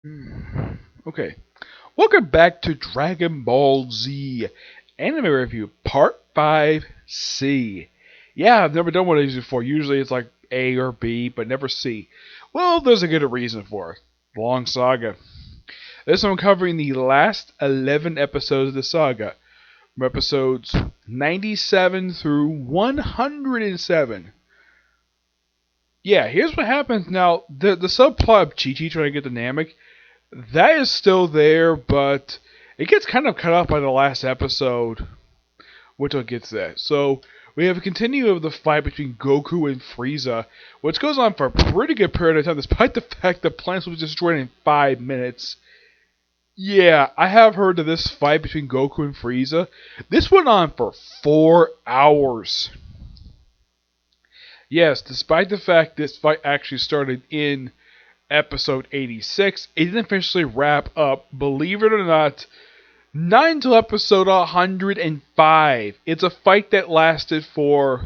Okay. Welcome back to Dragon Ball Z Anime Review Part 5C. Yeah, I've never done one of these before. Usually it's like A or B, but never C. Well, there's a good reason for it. Long saga. This one covering the last 11 episodes of the saga. From episodes 97 through 107. Yeah, here's what happens now. The subplot of Chi-Chi trying to get the Namek, that is still there, but it gets kind of cut off by the last episode, which will get to that. So we have a continue of the fight between Goku and Frieza, which goes on for a pretty good period of time, despite the fact the planet was destroyed in 5 minutes. Yeah, I have heard of this fight between Goku and Frieza. This went on for 4 hours. Yes, despite the fact this fight actually started in episode 86, it didn't officially wrap up, believe it or not until episode 105. It's a fight that lasted for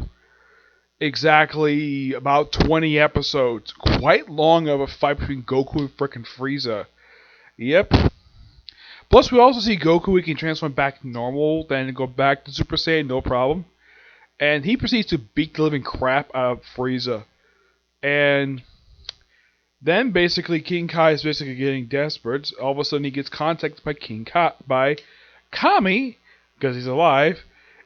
exactly about 20 episodes. Quite long of a fight between Goku and frickin' Frieza. Yep. Plus, we also see Goku, he can transform back to normal, then go back to Super Saiyan, no problem. And he proceeds to beat the living crap out of Frieza. And then basically King Kai is basically getting desperate. All of a sudden he gets contacted by by Kami, because he's alive,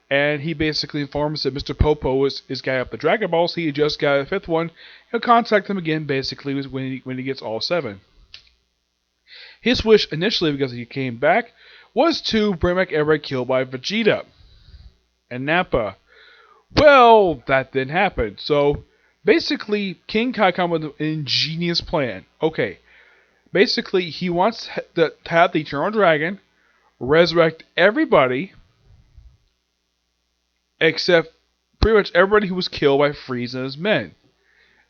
and he basically informs that Mr. Popo is getting up the Dragon Balls. He just got a fifth one. He'll contact him again basically when he gets all seven. His wish initially, because he came back, was to bring back everybody killed by Vegeta and Nappa. Well, that didn't happen. So basically, King Kai comes with an ingenious plan. Okay, basically, he wants to have the Eternal Dragon resurrect everybody except pretty much everybody who was killed by Frieza and his men.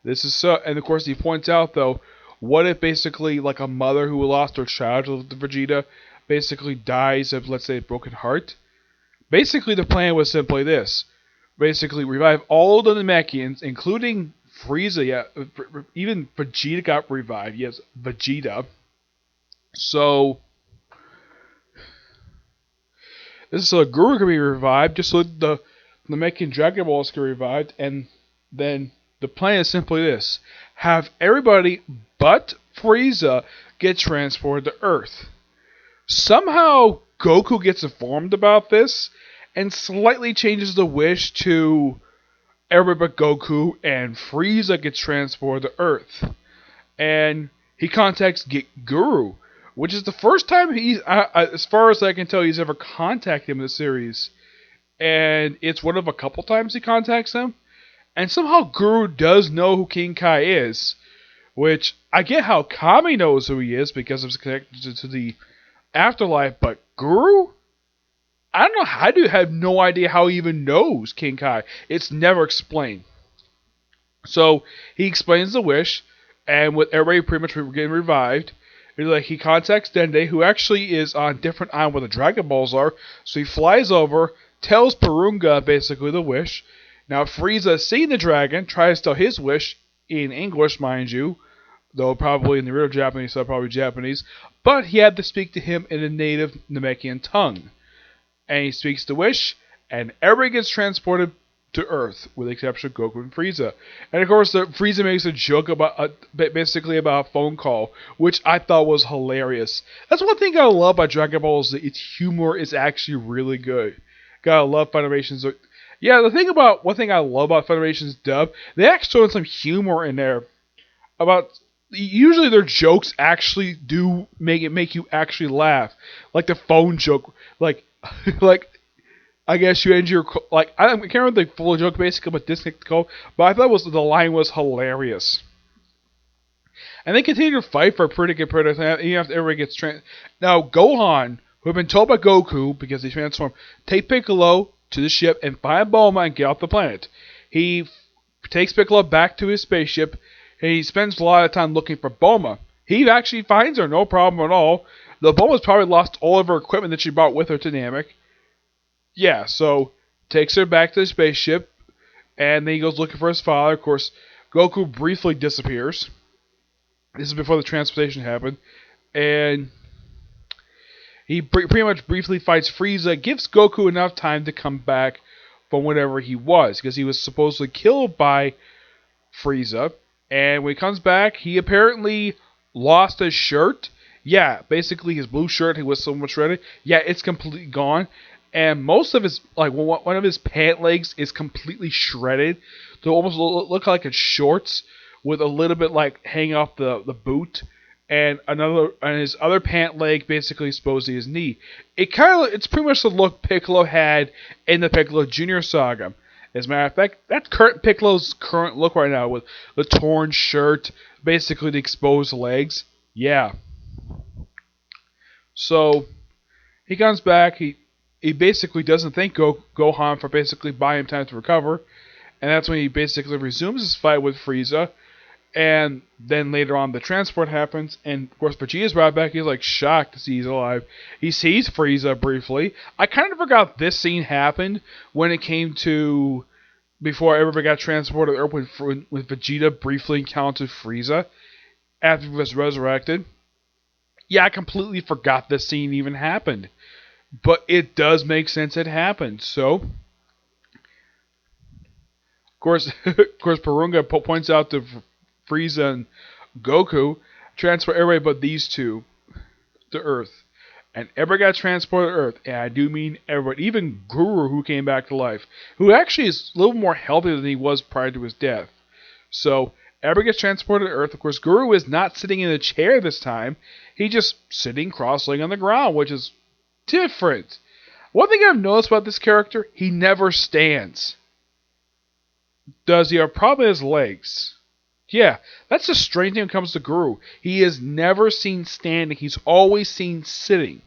This is so, and of course, he points out though, what if basically like a mother who lost her child to Vegeta basically dies of, let's say, a broken heart? Basically, the plan was simply this: basically revive all the Namekians, including Frieza. Yeah, even Vegeta got revived. Yes, Vegeta. So this is so Guru can be revived, just so the Namekian Dragon Balls can be revived, and then the plan is simply this: have everybody but Frieza get transported to Earth. Somehow Goku gets informed about this and slightly changes the wish to everybody but Goku, and Frieza gets transported to Earth. And he contacts Guru, which is the first time he's, as far as I can tell, he's ever contacted him in the series. And it's one of a couple times he contacts him. And somehow Guru does know who King Kai is, which I get how Kami knows who he is because it's connected to the afterlife, but Guru? I don't know. I do have no idea how he even knows King Kai. It's never explained. So he explains the wish, and with everybody pretty much getting revived, he contacts Dende, who actually is on a different island where the Dragon Balls are. So he flies over, tells Purunga basically the wish. Now Frieza, seeing the dragon, tries to tell his wish in English, mind you, though probably in the real Japanese, so probably Japanese. But he had to speak to him in a native Namekian tongue. And he speaks the wish, and everybody gets transported to Earth, with the exception of Goku and Frieza. And of course, Frieza makes a joke about basically about a phone call, which I thought was hilarious. That's one thing I love about Dragon Ball is that its humor is actually really good. Gotta love Federation's. Yeah, one thing I love about Federation's dub, they actually throw in some humor in there. About usually their jokes actually do make you actually laugh, like the phone joke, like like I guess you end your like I can't remember the full joke basically, but disconnect the call. But I thought the line was hilarious, and they continue to fight for a pretty good period of time. Even after everybody gets now Gohan, who had been told by Goku because he transformed, take Piccolo to the ship and find Bulma and get off the planet. He takes Piccolo back to his spaceship, and he spends a lot of time looking for Bulma. He actually finds her, no problem at all. The Bulma's probably lost all of her equipment that she brought with her to Namek. Yeah, so takes her back to the spaceship, and then he goes looking for his father. Of course, Goku briefly disappears. This is before the transportation happened. and he pretty much briefly fights Frieza, gives Goku enough time to come back from whatever he was, because he was supposedly killed by Frieza. And when he comes back, he apparently lost his shirt. Yeah, basically his blue shirt, he was so much shredded. Yeah, it's completely gone. And most of his, like, one of his pant legs is completely shredded. So almost look like it's shorts with a little bit, like, hanging off the boot. And his other pant leg basically exposed to his knee. It's pretty much the look Piccolo had in the Piccolo Jr. saga. As a matter of fact, that's Piccolo's current look right now, with the torn shirt, basically the exposed legs. Yeah. So he comes back. He basically doesn't thank Gohan for basically buying him time to recover, and that's when he basically resumes his fight with Frieza. And then later on, the transport happens, and of course Vegeta's brought back. He's like shocked to see he's alive. He sees Frieza briefly. I kind of forgot this scene happened when it came to before everybody got transported to Earth when Vegeta briefly encountered Frieza after he was resurrected. Yeah, I completely forgot this scene even happened, but it does make sense it happened. So, of course, Purunga points out to Frieza and Goku, transport everybody but these two to Earth. And everybody got transported to Earth, and I do mean everybody, even Guru, who came back to life, who actually is a little more healthy than he was prior to his death. So, everybody gets transported to Earth. Of course, Guru is not sitting in a chair this time. He's just sitting cross-legged on the ground, which is different. One thing I've noticed about this character, he never stands. Does he have a problem with his legs? Yeah, that's the strange thing when it comes to Guru. He is never seen standing. He's always seen sitting.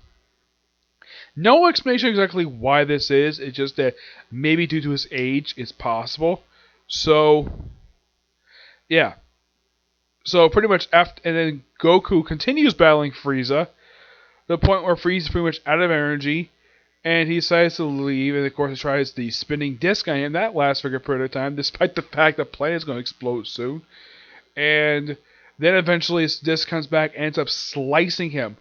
No explanation exactly why this is. It's just that maybe due to his age, it's possible. So, yeah. So pretty much after, and then Goku continues battling Frieza, to the point where Frieza's pretty much out of energy, and he decides to leave. And of course, he tries the spinning disc on him. That lasts for a good period of time, despite the fact the planet's going to explode soon. And then eventually his disc comes back and ends up slicing him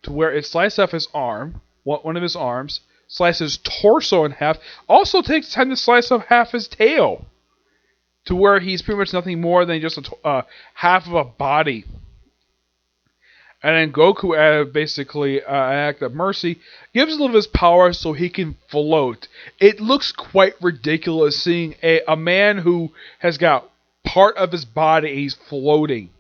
to where it slices off his arm, one of his arms, slices his torso in half, also takes time to slice off half his tail, to where he's pretty much nothing more than just half of a body. And then Goku, basically an act of mercy, gives a little of his power so he can float. It looks quite ridiculous seeing a man who has got part of his body, he's floating.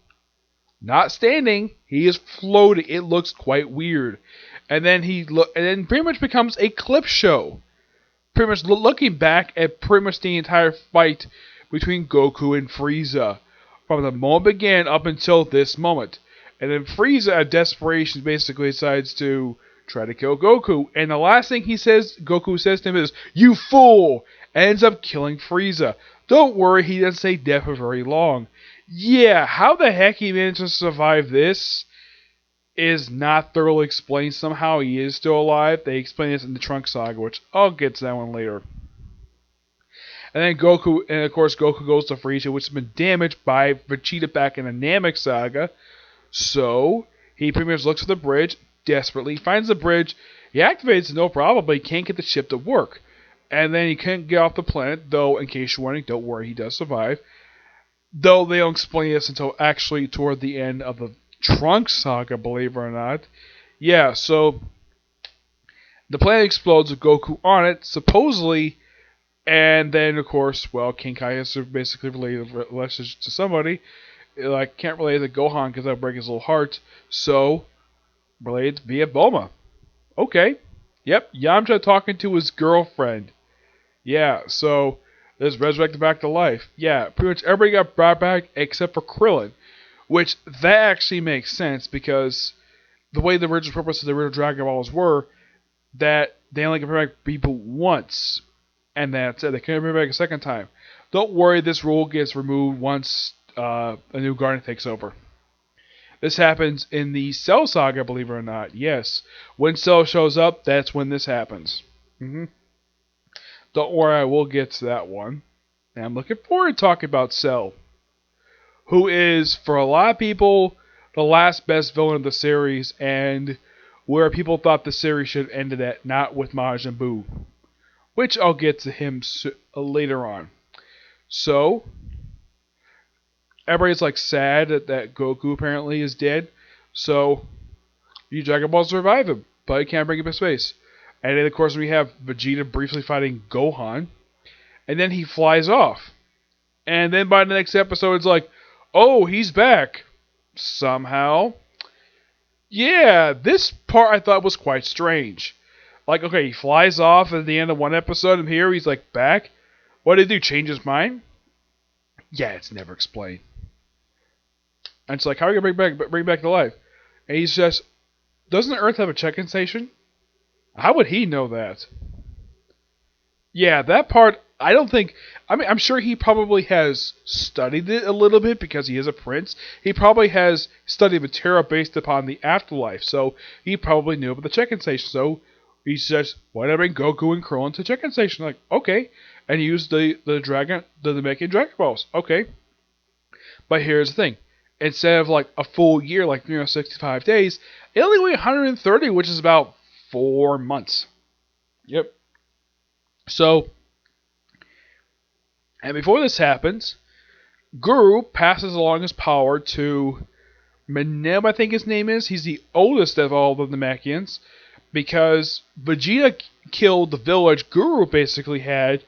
Not standing, he is floating. It looks quite weird. And then and pretty much becomes a clip show. Pretty much looking back at pretty much the entire fight between Goku and Frieza, from the moment it began up until this moment. And then Frieza, at desperation, basically decides to try to kill Goku. And the last thing Goku says to him is, "You fool!" And ends up killing Frieza. Don't worry, he doesn't stay dead for very long. Yeah, how the heck he managed to survive this is not thoroughly explained. Somehow he is still alive. They explain this in the Trunks saga, which I'll get to that one later. And then of course Goku goes to Frieza, which has been damaged by Vegeta back in the Namek saga. So, he pretty much looks for the bridge, desperately, finds the bridge, he activates it, no problem, but he can't get the ship to work. And then he can't get off the planet, though, in case you're wondering, don't worry, he does survive. Though they don't explain this until actually toward the end of the Trunks saga, believe it or not. Yeah, so the planet explodes with Goku on it, supposedly, and then, of course, well, King Kai has to basically relay the message to somebody. Like, can't relay it to Gohan because that'll break his little heart, so relay it via Bulma. Okay. Yep, Yamcha talking to his girlfriend. Yeah, so this resurrected back to life. Yeah, pretty much everybody got brought back except for Krillin, which that actually makes sense because the way the original purpose of the original Dragon Balls were, that they only can bring back people once, and that's it. They can't bring back a second time. Don't worry, this rule gets removed once a new Guardian takes over. This happens in the Cell Saga, believe it or not. Yes, when Cell shows up, that's when this happens. Don't worry, I will get to that one. And I'm looking forward to talking about Cell, who is, for a lot of people, the last best villain of the series, and where people thought the series should have ended at, not with Majin Buu, which I'll get to him later on. So, everybody's like sad that Goku apparently is dead, so you Dragon Balls to revive him, but you can't bring him to space. And then, of course, we have Vegeta briefly fighting Gohan, and then he flies off. And then by the next episode, it's like, oh, he's back. Somehow. Yeah, this part I thought was quite strange. Like, okay, he flies off at the end of one episode, and here he's like back. What did he do? Change his mind? Yeah, it's never explained. And it's like, how are you gonna bring back to life? And he's just, doesn't Earth have a check-in station? How would he know that? Yeah, that part, I don't think... I mean, I'm sure he probably has studied it a little bit because he is a prince. He probably has studied material based upon the afterlife, so he probably knew about the check-in station. So he says, why not bring Goku and Krillin to the check-in station? Like, okay. And he used the making Dragon Balls. Okay. But here's the thing. Instead of like a full year, like 365 days, it only went 130, which is about 4 months. Yep. So, and before this happens, Guru passes along his power to Menem, I think his name is. He's the oldest of all the Namekians, because Vegeta killed the village. Guru basically had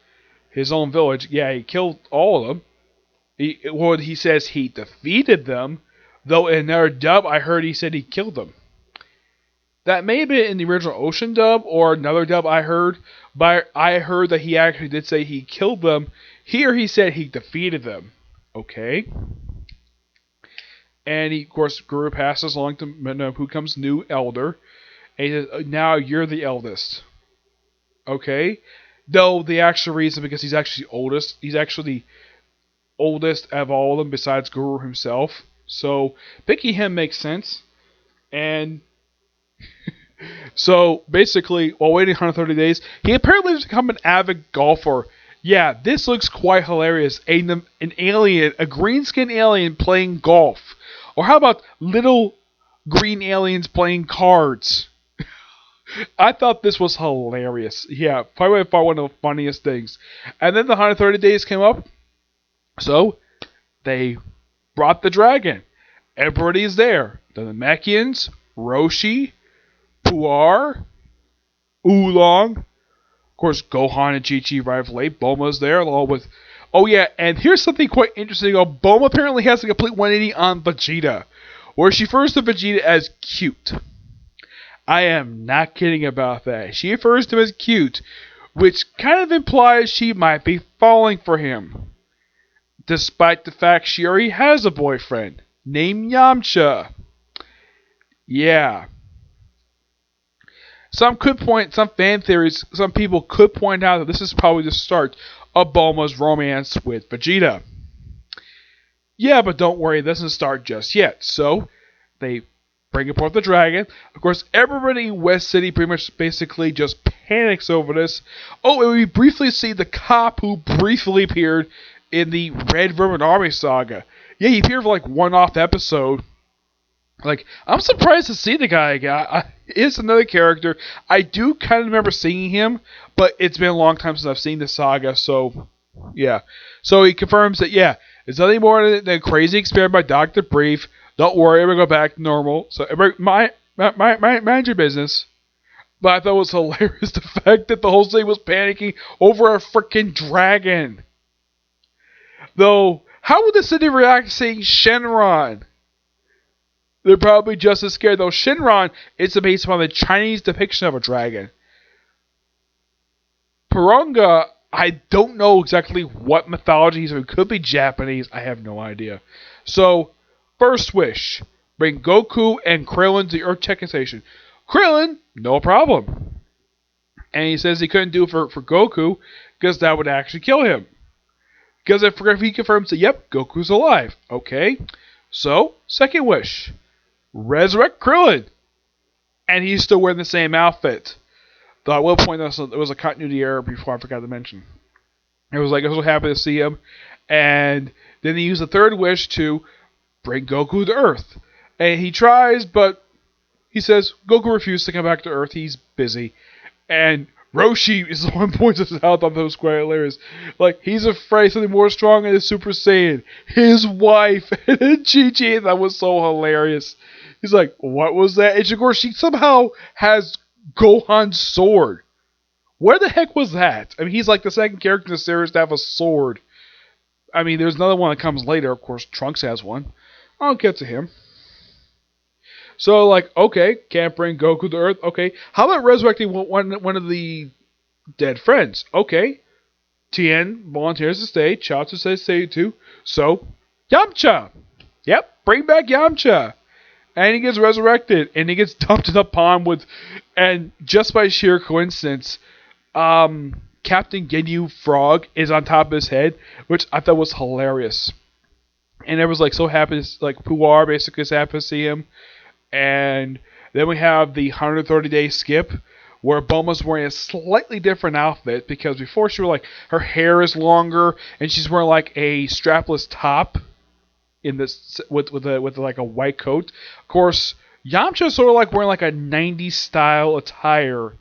his own village. Yeah, he killed all of them. He says he defeated them, though in another dub I heard he said he killed them. That may have been in the original Ocean dub or another dub I heard, but I heard that he actually did say he killed them. Here he said he defeated them. Okay. And he, of course, Guru passes along to who comes new elder. And he says, now you're the eldest. Okay. Though the actual reason, because he's actually oldest. He's actually the oldest of all of them besides Guru himself. So picking him makes sense. And so basically, while waiting 130 days, he apparently has become an avid golfer. Yeah, this looks quite hilarious. An alien, a green skinned alien playing golf. Or how about little green aliens playing cards? I thought this was hilarious. Yeah, probably by far one of the funniest things. And then the 130 days came up. So, they brought the dragon. Everybody's there. The Namekians, Roshi, Puar, Oolong. Of course, Gohan and Chi-Chi arrive late. Bulma's there along with... Oh yeah, and here's something quite interesting. Bulma apparently has a complete 180 on Vegeta, where she refers to Vegeta as cute. I am not kidding about that. She refers to him as cute, which kind of implies she might be falling for him, despite the fact she already has a boyfriend named Yamcha. Yeah. Some fan theories, some people could point out that this is probably the start of Bulma's romance with Vegeta. Yeah, but don't worry, it doesn't start just yet. So, they bring forth the dragon. Of course, everybody in West City pretty much basically just panics over this. Oh, and we briefly see the cop who briefly appeared in the Red Ribbon Army saga. Yeah, he appeared for like one-off episode. Like, I'm surprised to see the guy again. It's another character. I do kind of remember seeing him, but it's been a long time since I've seen the saga, so, yeah. So he confirms that, yeah, it's nothing more than a crazy experiment by Dr. Brief. Don't worry, we're going to go back to normal. So, mind your business. But I thought it was hilarious the fact that the whole city was panicking over a freaking dragon. Though, how would the city react to seeing Shenron? They're probably just as scared, though. Shenron is based upon the Chinese depiction of a dragon. Purunga, I don't know exactly what mythology he's in. It could be Japanese. I have no idea. So, first wish. Bring Goku and Krillin to the Earth Check-in Station. Krillin, no problem. And he says he couldn't do it for Goku because that would actually kill him. Because if he confirms that, yep, Goku's alive. Okay. So, second wish. Resurrect Krillin. And he's still wearing the same outfit. Though I will point out it was a continuity error before I forgot to mention. It was like, I was so happy to see him. And then he used the third wish to bring Goku to Earth. And he tries, but he says Goku refuses to come back to Earth. He's busy. And Roshi is the one who points this out. That was quite hilarious. Like, he's afraid something more strong than his Super Saiyan. His wife. And then Chi-Chi, that was so hilarious. He's like, what was that? And of course, she somehow has Gohan's sword. Where the heck was that? I mean, he's like the second character in the series to have a sword. I mean, there's another one that comes later. Of course, Trunks has one. I'll get to him. So, like, okay, can't bring Goku to Earth. Okay, how about resurrecting one of the dead friends? Okay, Tien volunteers to stay. Chaozu says stay too. So, Yamcha. Yep, bring back Yamcha. And he gets resurrected, and he gets dumped in a pond with, and just by sheer coincidence, Captain Ginyu Frog is on top of his head, which I thought was hilarious. And everyone's like so happy, like Puar basically is happy to see him. And then we have the 130-day skip, where Bulma's wearing a slightly different outfit, because before she was like, her hair is longer, and she's wearing like a strapless top in this with like a white coat. Of course, Yamcha's sort of like wearing like a 90s style attire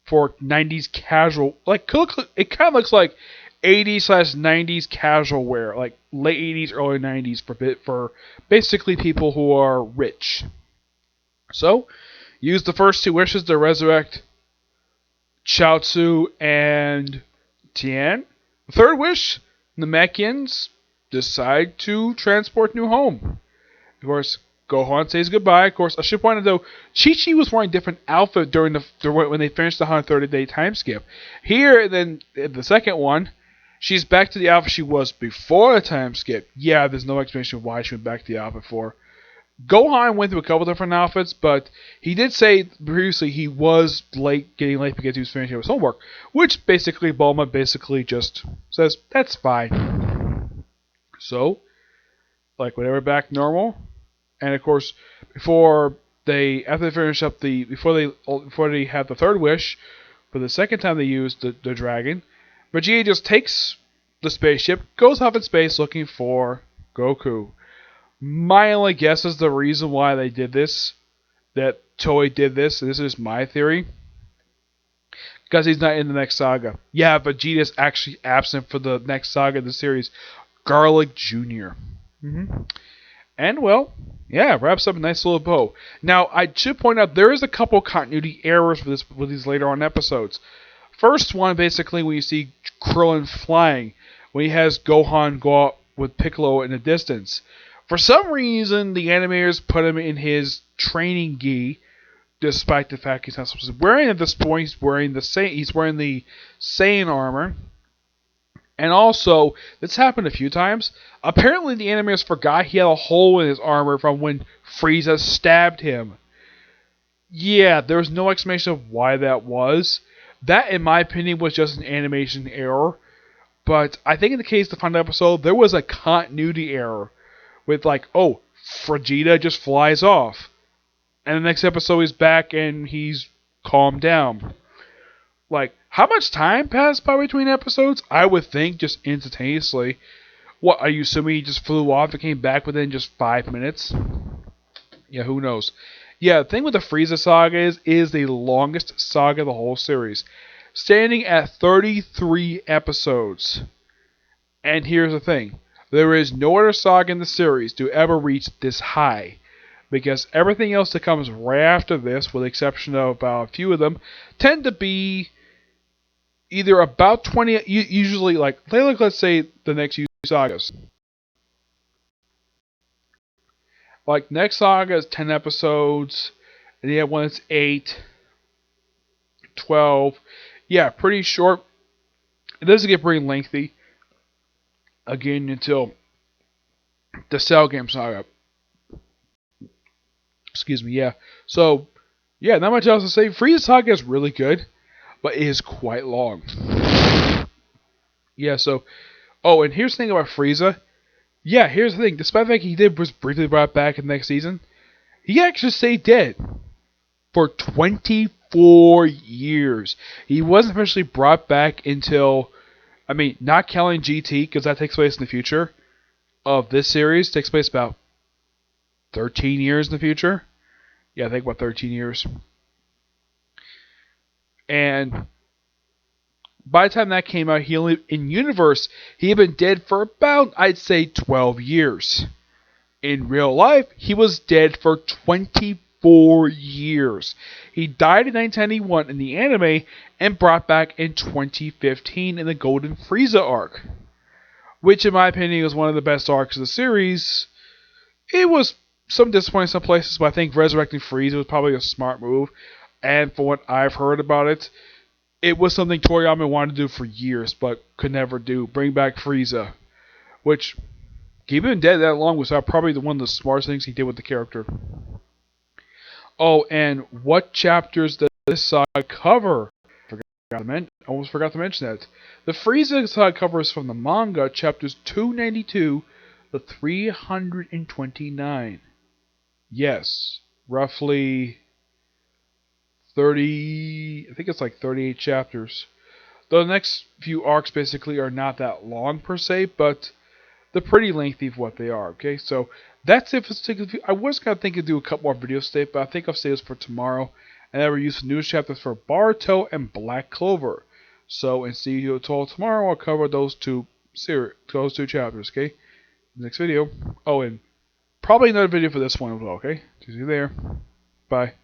for 90s casual, like it kind of looks like 80s/90s casual wear, like late 80s, early 90s for basically people who are rich. So, use the first two wishes to resurrect Chaozu and Tien. The third wish, the Namekians decide to transport New home. Of course, Gohan says goodbye. Of course, I should point out though, Chi-Chi was wearing a different outfit when they finished the 130-day time skip. Here, then the second one, she's back to the outfit she was before the time skip. Yeah, there's no explanation of why she went back to the outfit for. Gohan went through a couple different outfits, but he did say previously he was getting late because he was finishing his homework, which basically Bulma basically just says, that's fine. So, like, whenever back normal, and of course, before they have the third wish, for the second time they use the dragon, Vegeta just takes the spaceship, goes off in space looking for Goku. My only guess is the reason why they did this, that Toei did this, and this is my theory, because he's not in the next saga. Yeah, Vegeta's actually absent for the next saga of the series, Garlic Jr. And, well, yeah, wraps up a nice little bow. Now, I should point out, there is a couple continuity errors with these later on episodes. First one, basically, when you see Krillin flying, when he has Gohan go out with Piccolo in the distance. For some reason, the animators put him in his training gi, despite the fact he's not supposed to be wearing it at this point. He's wearing the Saiyan armor. And also, this happened a few times. Apparently, the animators forgot he had a hole in his armor from when Frieza stabbed him. Yeah, there was no explanation of why that was. That, in my opinion, was just an animation error. But I think in the case of the final episode, there was a continuity error. With like, oh, Vegeta just flies off. And the next episode he's back and he's calmed down. Like, how much time passed by between episodes? I would think just instantaneously. What, are you assuming he just flew off and came back within just 5 minutes? Yeah, who knows. Yeah, the thing with the Frieza saga is the longest saga of the whole series. Standing at 33 episodes. And here's the thing. There is no other saga in the series to ever reach this high, because everything else that comes right after this, with the exception of a few of them, tend to be either about 20, usually like let's say the next few sagas. Like, next saga is 10 episodes, and you have one that's 8, 12. Yeah, pretty short. It doesn't get very lengthy. Again, until the Cell Game saga. Excuse me, yeah. So, yeah, not much else to say. Frieza saga is really good, but it is quite long. Yeah, so... Oh, and here's the thing about Frieza. Yeah, here's the thing. Despite the fact he was briefly brought back in the next season, he actually stayed dead for 24 years. He wasn't officially brought back until... I mean, not counting GT, because that takes place in the future of this series. Takes place about 13 years in the future. Yeah, I think about 13 years. And by the time that came out, he only in universe he had been dead for about, I'd say, 12 years. In real life, he was dead for 24 years. He died in 1991 in the anime and brought back in 2015 in the Golden Frieza arc, which in my opinion was one of the best arcs of the series. It was some disappointing in some places, but I think resurrecting Frieza was probably a smart move. And from what I've heard about it, it was something Toriyama wanted to do for years, but could never do. Bring back Frieza, which, keeping him dead that long was probably one of the smartest things he did with the character. Oh, and what chapters does this saga cover? Almost forgot to mention that. The Frieza saga covers from the manga chapters 292 to 329. Yes, roughly 30, I think it's like 38 chapters. The next few arcs basically are not that long per se, but they're pretty lengthy for what they are, okay? So that's it for this particular video. I was kind of thinking to do a couple more videos today, but I think I'll save this for tomorrow. And I will use the news chapters for Boruto and Black Clover. So, and see you all tomorrow. I'll cover those two chapters, okay? Next video. Oh, and probably another video for this one as well, okay? See you there. Bye.